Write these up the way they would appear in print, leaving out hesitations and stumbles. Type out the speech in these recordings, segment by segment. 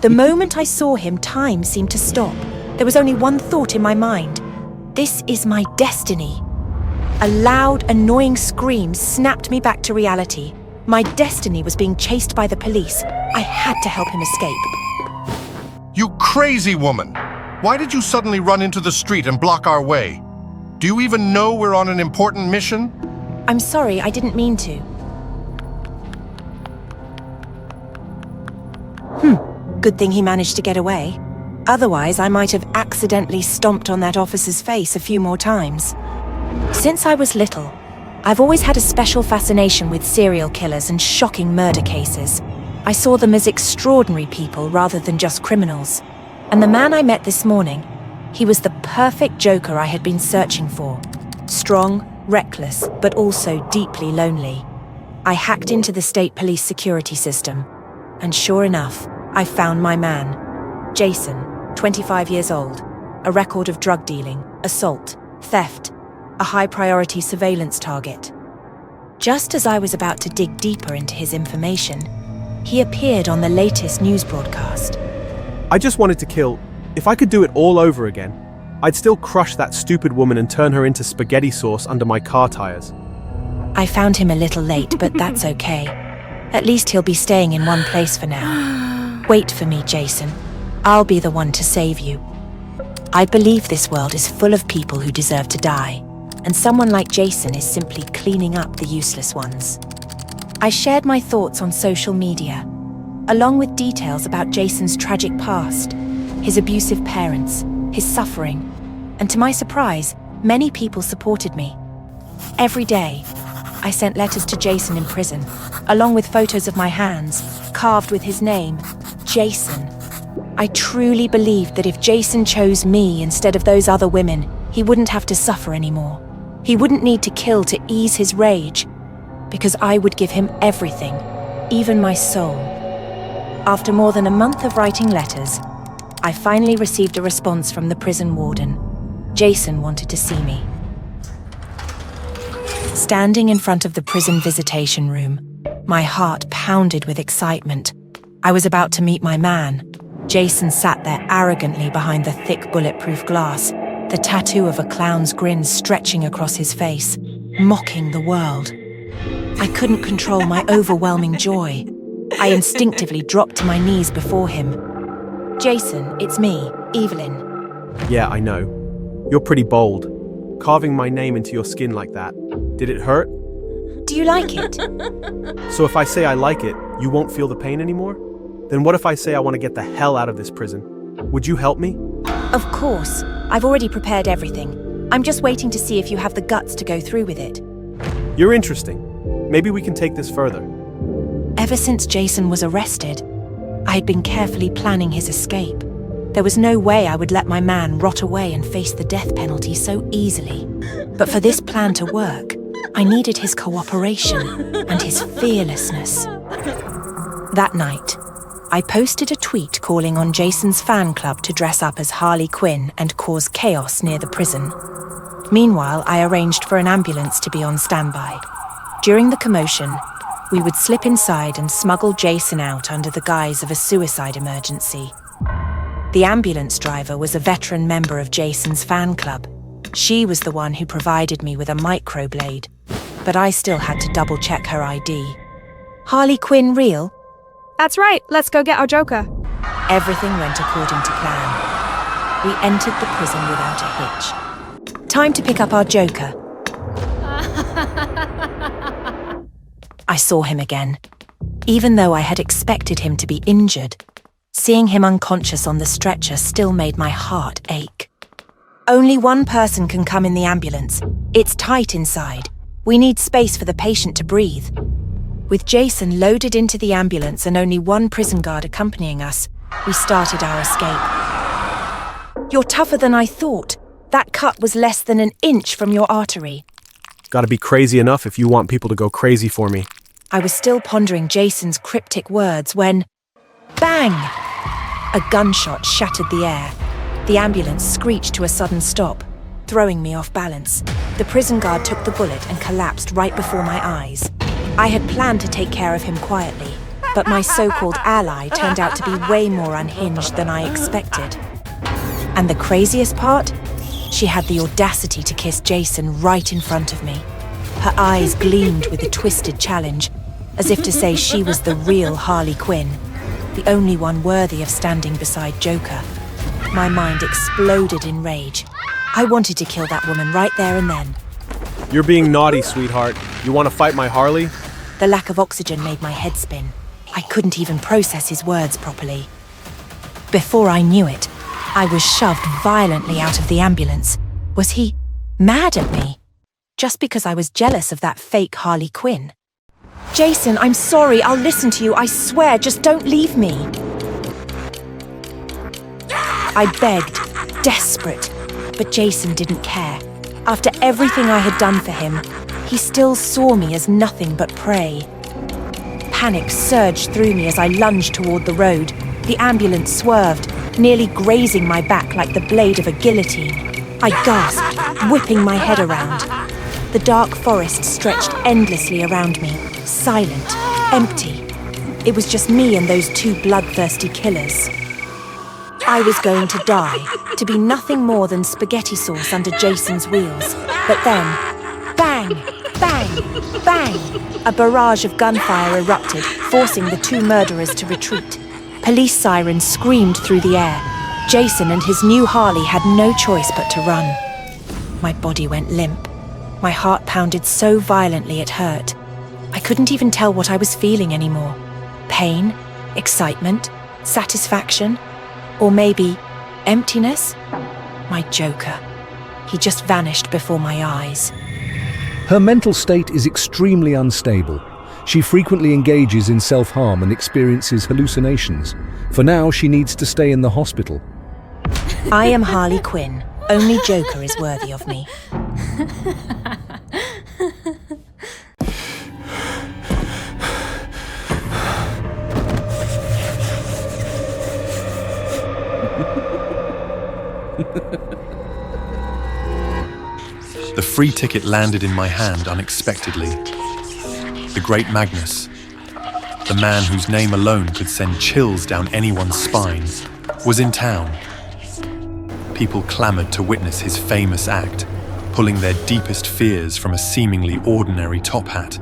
The moment I saw him, time seemed to stop. There was only one thought in my mind. This is my destiny. A loud, annoying scream snapped me back to reality. My destiny was being chased by the police. I had to help him escape. You crazy woman! Why did you suddenly run into the street and block our way? Do you even know we're on an important mission? I'm sorry, I didn't mean to. Good thing he managed to get away. Otherwise, I might have accidentally stomped on that officer's face a few more times. Since I was little, I've always had a special fascination with serial killers and shocking murder cases. I saw them as extraordinary people rather than just criminals. And the man I met this morning, he was the perfect Joker I had been searching for. Strong, reckless, but also deeply lonely. I hacked into the state police security system, and sure enough, I found my man. Jason, 25 years old, a record of drug dealing, assault, theft, a high-priority surveillance target. Just as I was about to dig deeper into his information, he appeared on the latest news broadcast. I just wanted to kill. If I could do it all over again, I'd still crush that stupid woman and turn her into spaghetti sauce under my car tires. I found him a little late, but that's okay. At least he'll be staying in one place for now. Wait for me, Jason. I'll be the one to save you. I believe this world is full of people who deserve to die, and someone like Jason is simply cleaning up the useless ones. I shared my thoughts on social media, along with details about Jason's tragic past, his abusive parents, his suffering, and to my surprise, many people supported me. Every day, I sent letters to Jason in prison, along with photos of my hands, carved with his name, Jason. I truly believed that if Jason chose me instead of those other women, he wouldn't have to suffer anymore. He wouldn't need to kill to ease his rage, because I would give him everything, even my soul. After more than a month of writing letters, I finally received a response from the prison warden. Jason wanted to see me. Standing in front of the prison visitation room, my heart pounded with excitement. I was about to meet my man. Jason sat there arrogantly behind the thick bulletproof glass, the tattoo of a clown's grin stretching across his face, mocking the world. I couldn't control my overwhelming joy. I instinctively dropped to my knees before him. Jason, it's me, Evelyn. Yeah, I know. You're pretty bold. Carving my name into your skin like that. Did it hurt? Do you like it? So if I say I like it, you won't feel the pain anymore? Then what if I say I want to get the hell out of this prison? Would you help me? Of course. I've already prepared everything. I'm just waiting to see if you have the guts to go through with it. You're interesting. Maybe we can take this further. Ever since Jason was arrested, I had been carefully planning his escape. There was no way I would let my man rot away and face the death penalty so easily. But for this plan to work, I needed his cooperation and his fearlessness. That night, I posted a tweet calling on Jason's fan club to dress up as Harley Quinn and cause chaos near the prison. Meanwhile, I arranged for an ambulance to be on standby. During the commotion, we would slip inside and smuggle Jason out under the guise of a suicide emergency. The ambulance driver was a veteran member of Jason's fan club. She was the one who provided me with a microblade, but I still had to double-check her ID. Harley Quinn real? That's right, let's go get our Joker. Everything went according to plan. We entered the prison without a hitch. Time to pick up our Joker. I saw him again. Even though I had expected him to be injured, seeing him unconscious on the stretcher still made my heart ache. Only one person can come in the ambulance. It's tight inside. We need space for the patient to breathe. With Jason loaded into the ambulance and only one prison guard accompanying us, we started our escape. You're tougher than I thought. That cut was less than an inch from your artery. Gotta be crazy enough if you want people to go crazy for me. I was still pondering Jason's cryptic words when... bang! A gunshot shattered the air. The ambulance screeched to a sudden stop, throwing me off balance. The prison guard took the bullet and collapsed right before my eyes. I had planned to take care of him quietly, But my so-called ally turned out to be way more unhinged than I expected. And the craziest part? She had the audacity to kiss Jason right in front of me. Her eyes gleamed with a twisted challenge, as if to say she was the real Harley Quinn, the only one worthy of standing beside Joker. My mind exploded in rage. I wanted to kill that woman right there and then. You're being naughty, sweetheart. You want to fight my Harley? The lack of oxygen made my head spin. I couldn't even process his words properly. Before I knew it, I was shoved violently out of the ambulance. Was he mad at me? Just because I was jealous of that fake Harley Quinn? Jason, I'm sorry, I'll listen to you, I swear, just don't leave me. I begged, desperate, but Jason didn't care. After everything I had done for him, he still saw me as nothing but prey. Panic surged through me as I lunged toward the road. The ambulance swerved, nearly grazing my back like the blade of a guillotine. I gasped, whipping my head around. The dark forest stretched endlessly around me, silent, empty. It was just me and those two bloodthirsty killers. I was going to die, to be nothing more than spaghetti sauce under Jason's wheels. But then, bang, bang, bang! A barrage of gunfire erupted, forcing the two murderers to retreat. Police sirens screamed through the air. Jason and his new Harley had no choice but to run. My body went limp. My heart pounded so violently it hurt. I couldn't even tell what I was feeling anymore. Pain, excitement, satisfaction, or maybe emptiness? My Joker. He just vanished before my eyes. Her mental state is extremely unstable. She frequently engages in self-harm and experiences hallucinations. For now, she needs to stay in the hospital. I am Harley Quinn. Only Joker is worthy of me. The free ticket landed in my hand unexpectedly. The great Magnus, the man whose name alone could send chills down anyone's spine, was in town. People clamored to witness his famous act, pulling their deepest fears from a seemingly ordinary top hat.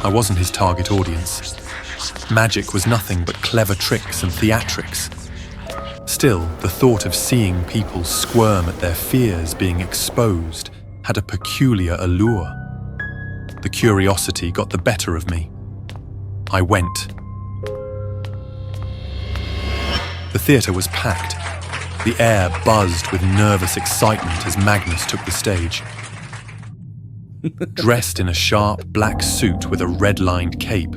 I wasn't his target audience. Magic was nothing but clever tricks and theatrics. Still, the thought of seeing people squirm at their fears being exposed had a peculiar allure. The curiosity got the better of me. I went. The theatre was packed. The air buzzed with nervous excitement as Magnus took the stage. Dressed in a sharp black suit with a red-lined cape,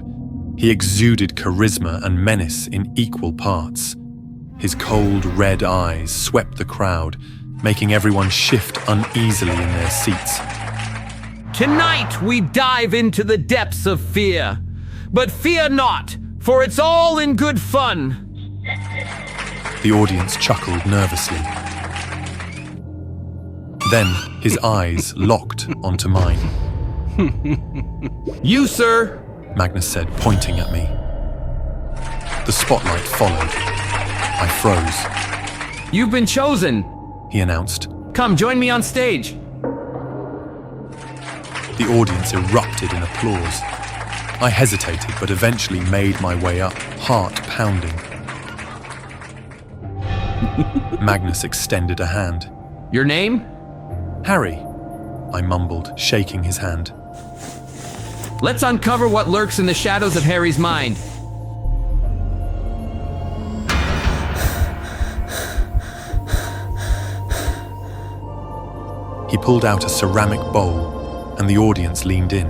he exuded charisma and menace in equal parts. His cold red eyes swept the crowd, making everyone shift uneasily in their seats. Tonight we dive into the depths of fear. But fear not, for it's all in good fun. The audience chuckled nervously. Then his eyes locked onto mine. You, sir. Magnus said, pointing at me. The spotlight followed. I froze. You've been chosen, he announced. Come, join me on stage. The audience erupted in applause. I hesitated, but eventually made my way up, heart pounding. Magnus extended a hand. Your name? Harry, I mumbled, shaking his hand. Let's uncover what lurks in the shadows of Harry's mind. He pulled out a ceramic bowl, and the audience leaned in.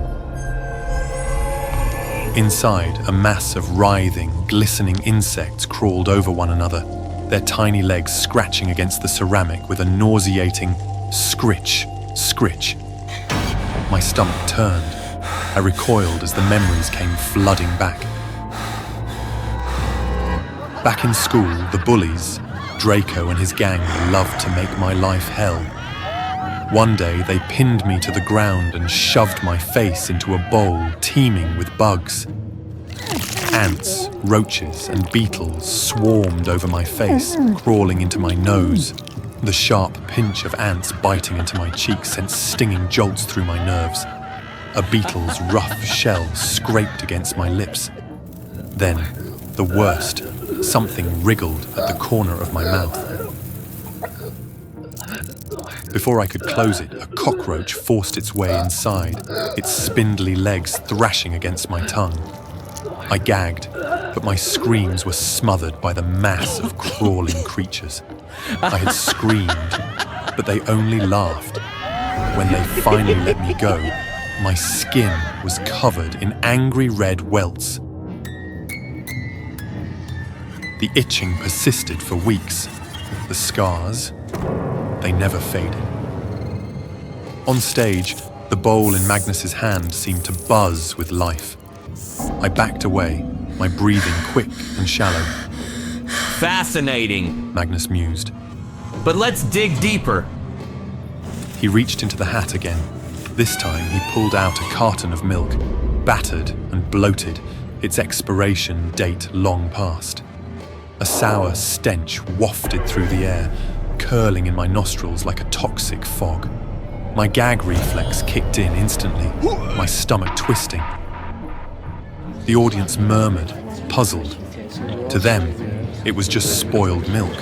Inside, a mass of writhing, glistening insects crawled over one another, their tiny legs scratching against the ceramic with a nauseating scritch, scritch. My stomach turned. I recoiled as the memories came flooding back. Back in school, the bullies, Draco and his gang, loved to make my life hell. One day, they pinned me to the ground and shoved my face into a bowl teeming with bugs. Ants, roaches, and beetles swarmed over my face, crawling into my nose. The sharp pinch of ants biting into my cheek sent stinging jolts through my nerves. A beetle's rough shell scraped against my lips. Then, the worst, something wriggled at the corner of my mouth. Before I could close it, a cockroach forced its way inside, its spindly legs thrashing against my tongue. I gagged, but my screams were smothered by the mass of crawling creatures. I had screamed, but they only laughed. When they finally let me go, my skin was covered in angry red welts. The itching persisted for weeks. The scars, they never faded. On stage, the bowl in Magnus's hand seemed to buzz with life. I backed away, my breathing quick and shallow. Fascinating. Magnus mused. But let's dig deeper. He reached into the hat again. This time he pulled out a carton of milk, battered and bloated, its expiration date long past. A sour stench wafted through the air, curling in my nostrils like a toxic fog. My gag reflex kicked in instantly, my stomach twisting. The audience murmured, puzzled. To them, it was just spoiled milk.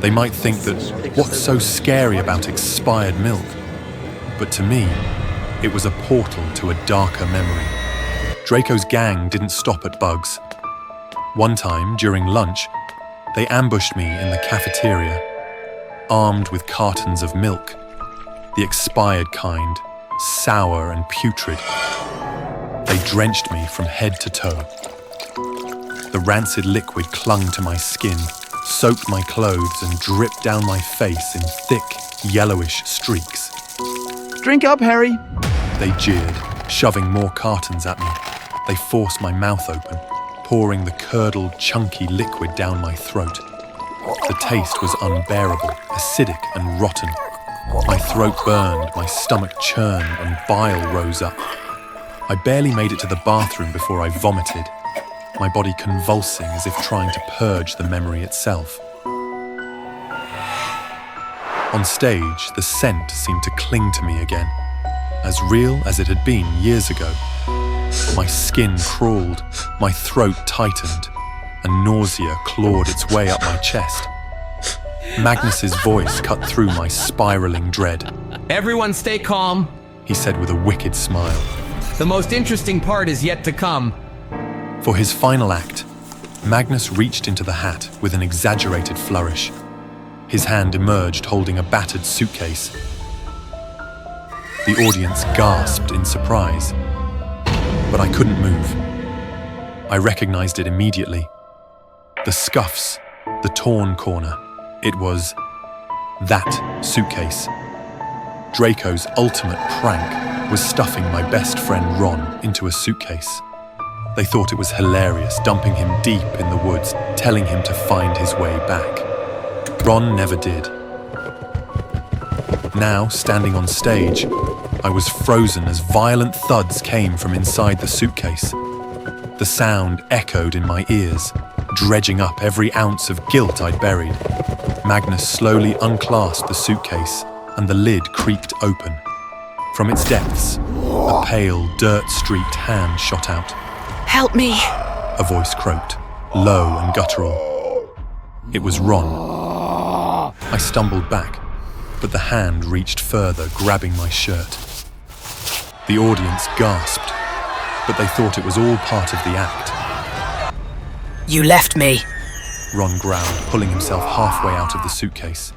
They might think that, what's so scary about expired milk? But to me, it was a portal to a darker memory. Draco's gang didn't stop at bugs. One time, during lunch, they ambushed me in the cafeteria, armed with cartons of milk, the expired kind, sour and putrid. They drenched me from head to toe. The rancid liquid clung to my skin, soaked my clothes and dripped down my face in thick, yellowish streaks. Drink up, Harry. They jeered, shoving more cartons at me. They forced my mouth open, pouring the curdled, chunky liquid down my throat. The taste was unbearable, acidic and rotten. My throat burned, my stomach churned, and bile rose up. I barely made it to the bathroom before I vomited, my body convulsing as if trying to purge the memory itself. On stage, the scent seemed to cling to me again, as real as it had been years ago. My skin crawled, my throat tightened, and nausea clawed its way up my chest. Magnus's voice cut through my spiraling dread. Everyone stay calm. He said with a wicked smile. The most interesting part is yet to come. For his final act, Magnus reached into the hat with an exaggerated flourish. His hand emerged holding a battered suitcase. The audience gasped in surprise, but I couldn't move. I recognized it immediately. The scuffs, the torn corner. It was that suitcase. Draco's ultimate prank was stuffing my best friend Ron into a suitcase. They thought it was hilarious, dumping him deep in the woods, telling him to find his way back. Ron never did. Now, standing on stage, I was frozen as violent thuds came from inside the suitcase. The sound echoed in my ears, dredging up every ounce of guilt I'd buried. Magnus slowly unclasped the suitcase, and the lid creaked open. From its depths, a pale, dirt-streaked hand shot out. Help me! A voice croaked, low and guttural. It was Ron. I stumbled back, but the hand reached further, grabbing my shirt. The audience gasped, but they thought it was all part of the act. You left me. Ron growled, pulling himself halfway out of the suitcase.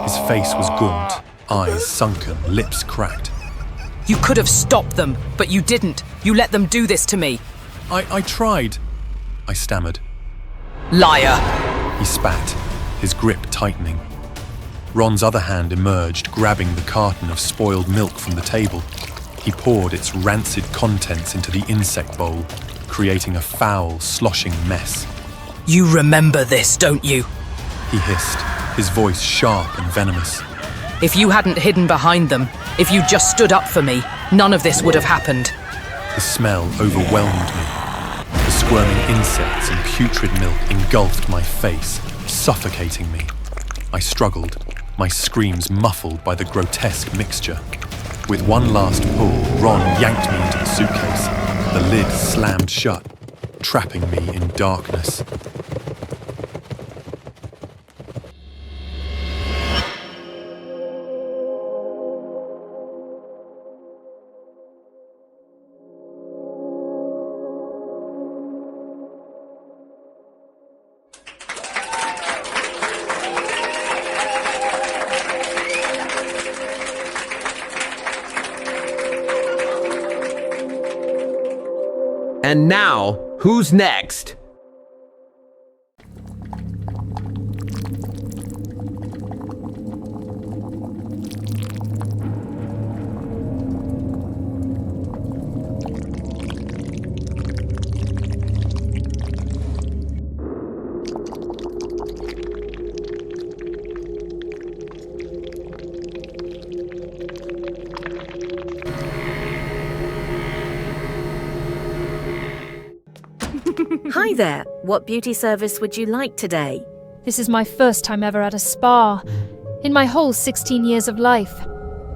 His face was gaunt, eyes sunken, lips cracked. You could have stopped them, but you didn't. You let them do this to me. I tried, I stammered. Liar! He spat, his grip tightening. Ron's other hand emerged, grabbing the carton of spoiled milk from the table. He poured its rancid contents into the insect bowl, creating a foul, sloshing mess. You remember this, don't you? He hissed, his voice sharp and venomous. If you hadn't hidden behind them, if you just stood up for me, none of this would have happened. The smell overwhelmed me. The Squirming insects and putrid milk engulfed my face, suffocating me. I struggled, my screams muffled by the grotesque mixture. With one last pull, Ron yanked me into the suitcase. The lid slammed shut, trapping me in darkness. And now, who's next? Hi there. What beauty service would you like today? This is my first time ever at a spa. In my whole 16 years of life.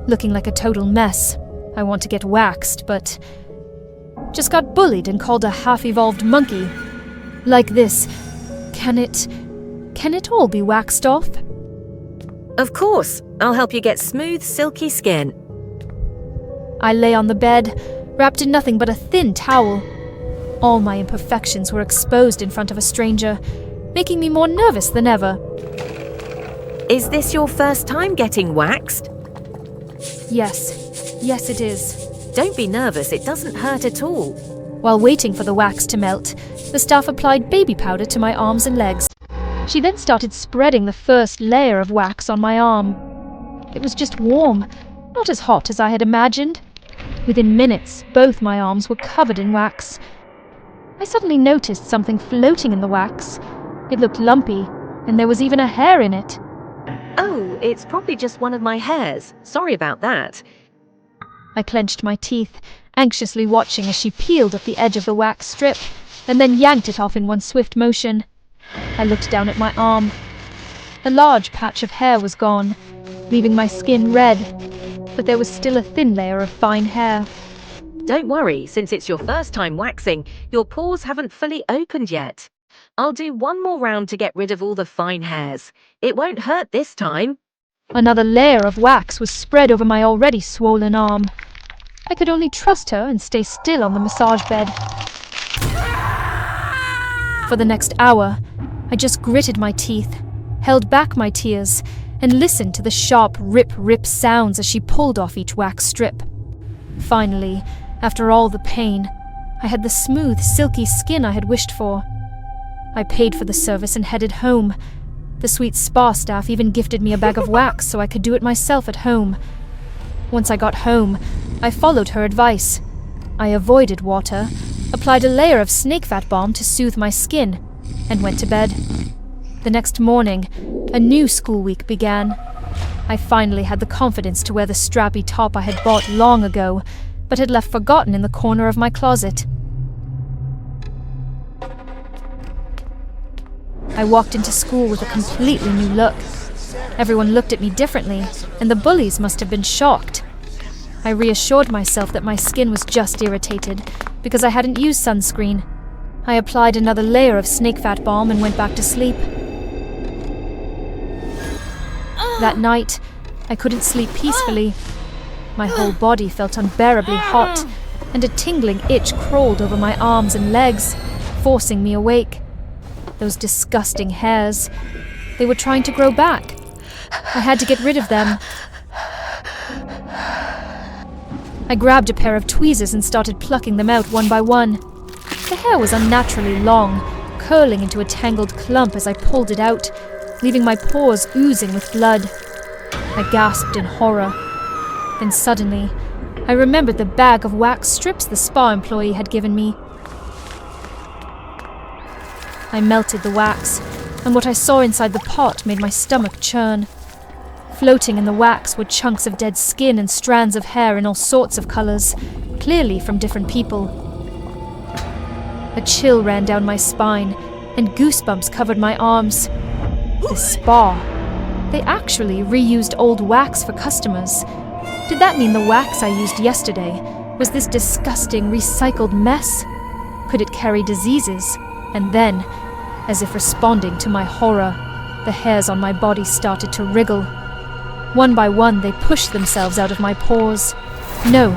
Looking like a total mess. I want to get waxed, but just got bullied and called a half-evolved monkey. Like this. Can it all be waxed off? Of course. I'll help you get smooth, silky skin. I lay on the bed, wrapped in nothing but a thin towel. All my imperfections were exposed in front of a stranger, making me more nervous than ever. Is this your first time getting waxed? Yes it is. Don't be nervous, it doesn't hurt at all. While waiting for the wax to melt, the staff applied baby powder to my arms and legs. She then started spreading the first layer of wax on my arm. It was just warm, not as hot as I had imagined. Within minutes, both my arms were covered in wax. I suddenly noticed something floating in the wax. It looked lumpy, and there was even a hair in it. Oh, it's probably just one of my hairs. Sorry about that. I clenched my teeth, anxiously watching as she peeled off the edge of the wax strip, and then yanked it off in one swift motion. I looked down at my arm. A large patch of hair was gone, leaving my skin red, but there was still a thin layer of fine hair. Don't worry, since it's your first time waxing, your pores haven't fully opened yet. I'll do one more round to get rid of all the fine hairs. It won't hurt this time. Another layer of wax was spread over my already swollen arm. I could only trust her and stay still on the massage bed. For the next hour, I just gritted my teeth, held back my tears, and listened to the sharp rip-rip sounds as she pulled off each wax strip. Finally, after all the pain, I had the smooth, silky skin I had wished for. I paid for the service and headed home. The sweet spa staff even gifted me a bag of wax so I could do it myself at home. Once I got home, I followed her advice. I avoided water, applied a layer of snake fat balm to soothe my skin, and went to bed. The next morning, a new school week began. I finally had the confidence to wear the strappy top I had bought long ago, but had left forgotten in the corner of my closet. I walked into school with a completely new look. Everyone looked at me differently, and the bullies must have been shocked. I reassured myself that my skin was just irritated, because I hadn't used sunscreen. I applied another layer of snake fat balm and went back to sleep. That night, I couldn't sleep peacefully. My whole body felt unbearably hot, and a tingling itch crawled over my arms and legs, forcing me awake. Those disgusting hairs. They were trying to grow back. I had to get rid of them. I grabbed a pair of tweezers and started plucking them out one by one. The hair was unnaturally long, curling into a tangled clump as I pulled it out, leaving my pores oozing with blood. I gasped in horror. Then suddenly, I remembered the bag of wax strips the spa employee had given me. I melted the wax, and what I saw inside the pot made my stomach churn. Floating in the wax were chunks of dead skin and strands of hair in all sorts of colors, clearly from different people. A chill ran down my spine, and goosebumps covered my arms. The spa. They actually reused old wax for customers. Did that mean the wax I used yesterday was this disgusting recycled mess? Could it carry diseases? And then, as if responding to my horror, the hairs on my body started to wriggle. One by one, they pushed themselves out of my pores. No,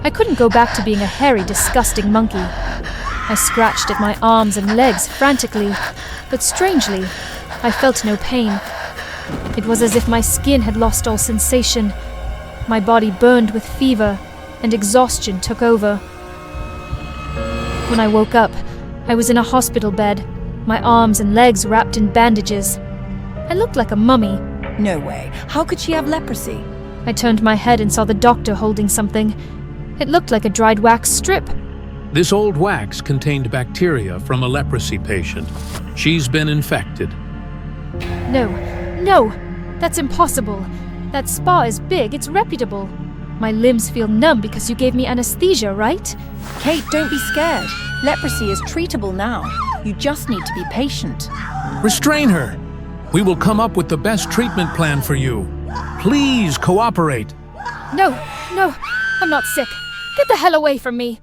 I couldn't go back to being a hairy, disgusting monkey. I scratched at my arms and legs frantically, but strangely, I felt no pain. It was as if my skin had lost all sensation. My body burned with fever, and exhaustion took over. When I woke up, I was in a hospital bed, my arms and legs wrapped in bandages. I looked like a mummy. No way. How could she have leprosy? I turned my head and saw the doctor holding something. It looked like a dried wax strip. This old wax contained bacteria from a leprosy patient. She's been infected. No, that's impossible. That spa is big, it's reputable. My limbs feel numb because you gave me anesthesia, right? Kate, don't be scared. Leprosy is treatable now. You just need to be patient. Restrain her. We will come up with the best treatment plan for you. Please cooperate. No, I'm not sick. Get the hell away from me.